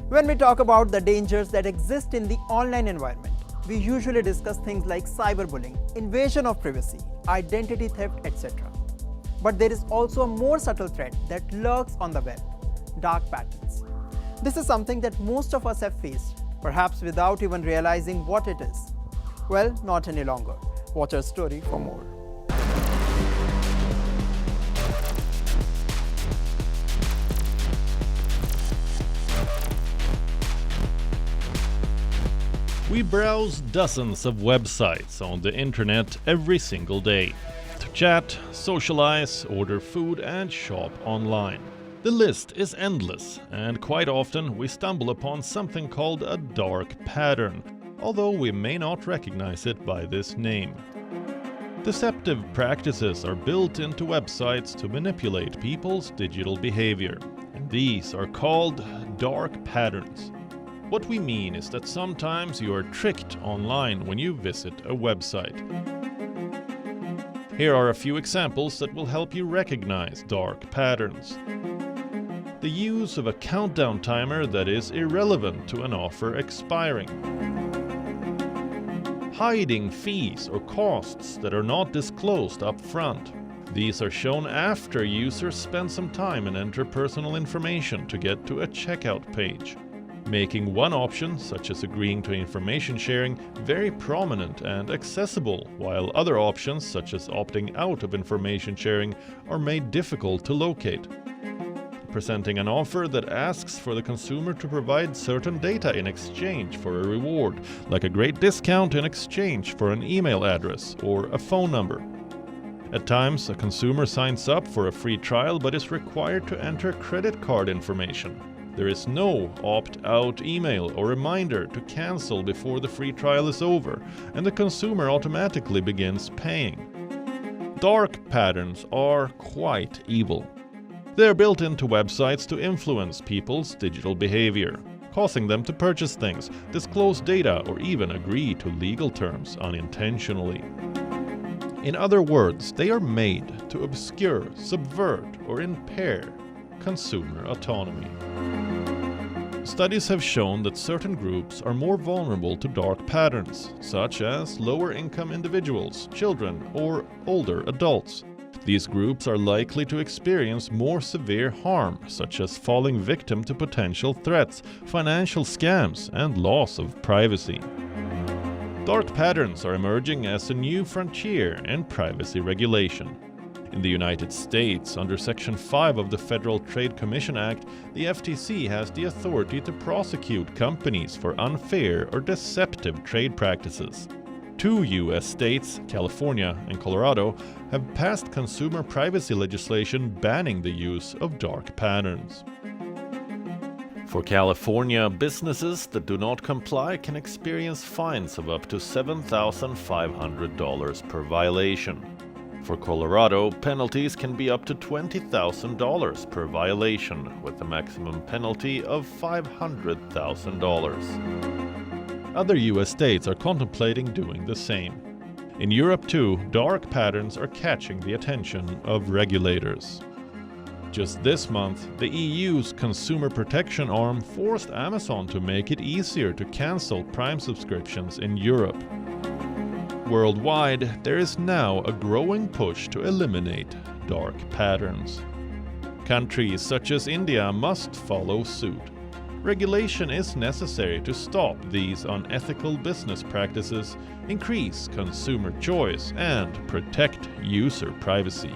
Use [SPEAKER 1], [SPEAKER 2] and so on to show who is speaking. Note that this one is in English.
[SPEAKER 1] When we talk about the dangers that exist in the online environment, we usually discuss things like cyberbullying, invasion of privacy, identity theft, etc. But there is also a more subtle threat that lurks on the web: dark patterns. This is something that most of us have faced, perhaps without even realizing what it is. Well, not any longer. Watch our story for more.
[SPEAKER 2] We browse dozens of websites on the internet every single day to chat, socialize, order food, and shop online. The list is endless, and quite often we stumble upon something called a dark pattern, although we may not recognize it by this name. Deceptive practices are built into websites to manipulate people's digital behavior, and these are called dark patterns. What we mean is that sometimes you are tricked online when you visit a website. Here are a few examples that will help you recognize dark patterns. The use of a countdown timer that is irrelevant to an offer expiring. Hiding fees or costs that are not disclosed up front. These are shown after users spend some time and enter personal information to get to a checkout page. Making one option, such as agreeing to information sharing, very prominent and accessible, while other options, such as opting out of information sharing, are made difficult to locate. Presenting an offer that asks for the consumer to provide certain data in exchange for a reward, like a great discount in exchange for an email address or a phone number. At times, a consumer signs up for a free trial but is required to enter credit card information. There is no opt-out email or reminder to cancel before the free trial is over, and the consumer automatically begins paying. Dark patterns are quite evil. They are built into websites to influence people's digital behavior, causing them to purchase things, disclose data, or even agree to legal terms unintentionally. In other words, they are made to obscure, subvert, or impair consumer autonomy. Studies have shown that certain groups are more vulnerable to dark patterns, such as lower-income individuals, children, or older adults. These groups are likely to experience more severe harm, such as falling victim to potential threats, financial scams, and loss of privacy. Dark patterns are emerging as a new frontier in privacy regulation. In the United States, under Section 5 of the Federal Trade Commission Act, the FTC has the authority to prosecute companies for unfair or deceptive trade practices. 2 U.S. states, California and Colorado, have passed consumer privacy legislation banning the use of dark patterns. For California, businesses that do not comply can experience fines of up to $7,500 per violation. For Colorado, penalties can be up to $20,000 per violation, with a maximum penalty of $500,000. Other U.S. states are contemplating doing the same. In Europe too, dark patterns are catching the attention of regulators. Just this month, the EU's consumer protection arm forced Amazon to make it easier to cancel Prime subscriptions in Europe. Worldwide, there is now a growing push to eliminate dark patterns. Countries such as India must follow suit. Regulation is necessary to stop these unethical business practices, increase consumer choice, and protect user privacy.